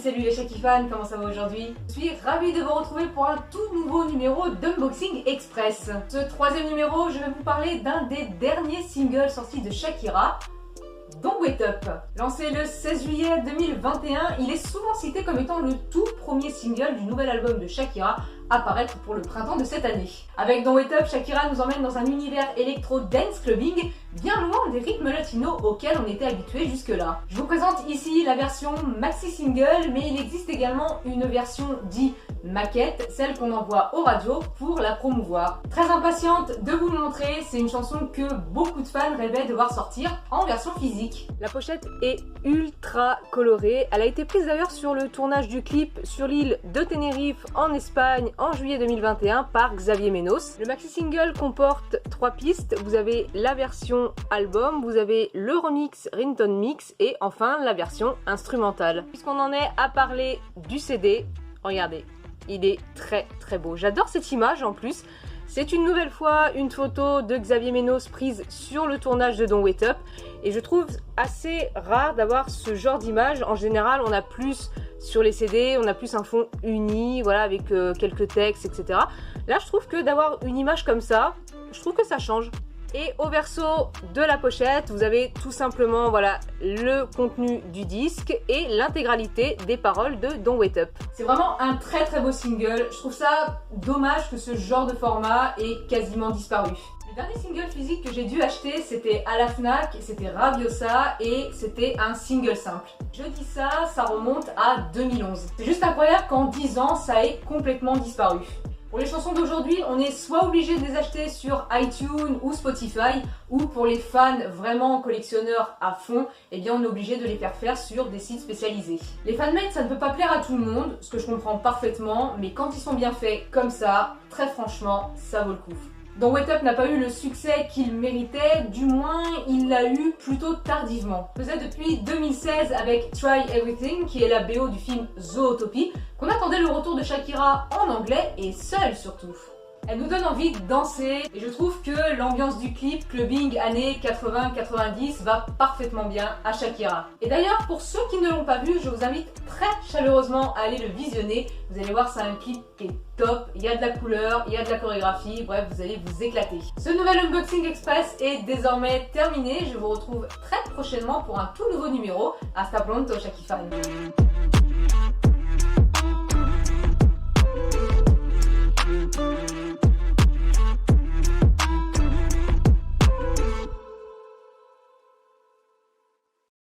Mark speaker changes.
Speaker 1: salut les Shaki fans, comment ça va aujourd'hui? Je suis ravie de vous retrouver pour un tout nouveau numéro d'Unboxing Express. Ce troisième numéro, je vais vous parler d'un des derniers singles sortis de Shakira, Don't Wait Up. Lancé le 16 juillet 2021, il est souvent cité comme étant le tout premier single du nouvel album de Shakira à paraître pour le printemps de cette année. Avec Don't Wait Up, Shakira nous emmène dans un univers électro-dance clubbing bien loin des rythmes latinos auxquels on était habitué jusque-là. Je vous présente ici la version maxi single, mais il existe également une version dite maquette, celle qu'on envoie aux radios pour la promouvoir. Très impatiente de vous le montrer, c'est une chanson que beaucoup de fans rêvaient de voir sortir en version physique. La pochette est ultra colorée, elle a été prise d'ailleurs sur le tournage du clip sur l'île de Tenerife en Espagne en juillet 2021 par Xavier Menos. Le maxi single comporte 3 pistes, vous avez la version album, vous avez le remix Ringtone Mix et enfin la version instrumentale. Puisqu'on en est à parler du CD, regardez. Il est très très beau. J'adore cette image en plus. C'est une nouvelle fois une photo de Xavier Menos prise sur le tournage de Don't Wait Up. Et je trouve assez rare d'avoir ce genre d'image. En général, on a plus sur les CD, on a plus un fond uni, voilà, avec quelques textes, etc. Là, je trouve que d'avoir une image comme ça, je trouve que ça change. Et au verso de la pochette, vous avez tout simplement voilà, le contenu du disque et l'intégralité des paroles de Don't Wait Up. C'est vraiment un très très beau single. Je trouve ça dommage que ce genre de format ait quasiment disparu. Le dernier single physique que j'ai dû acheter, c'était à la Fnac, c'était Rabiosa et c'était un single simple. Je dis ça, ça remonte à 2011. C'est juste incroyable qu'en 10 ans, ça ait complètement disparu. Pour les chansons d'aujourd'hui, on est soit obligé de les acheter sur iTunes ou Spotify, ou pour les fans vraiment collectionneurs à fond, eh bien on est obligé de les faire sur des sites spécialisés. Les fanmades, ça ne peut pas plaire à tout le monde, ce que je comprends parfaitement, mais quand ils sont bien faits comme ça, très franchement, ça vaut le coup. Don't Wait Up n'a pas eu le succès qu'il méritait, du moins il l'a eu plutôt tardivement. Il faisait depuis 2016 avec Try Everything, qui est la BO du film Zootopie, qu'on attendait le retour de Shakira en anglais et seule surtout. Elle nous donne envie de danser et je trouve que l'ambiance du clip clubbing années 80-90 va parfaitement bien à Shakira. Et d'ailleurs, pour ceux qui ne l'ont pas vu, je vous invite très chaleureusement à aller le visionner. Vous allez voir, c'est un clip qui est top, il y a de la couleur, il y a de la chorégraphie, bref, vous allez vous éclater. Ce nouvel Unboxing Express est désormais terminé. Je vous retrouve très prochainement pour un tout nouveau numéro. Hasta pronto, Shaki fans.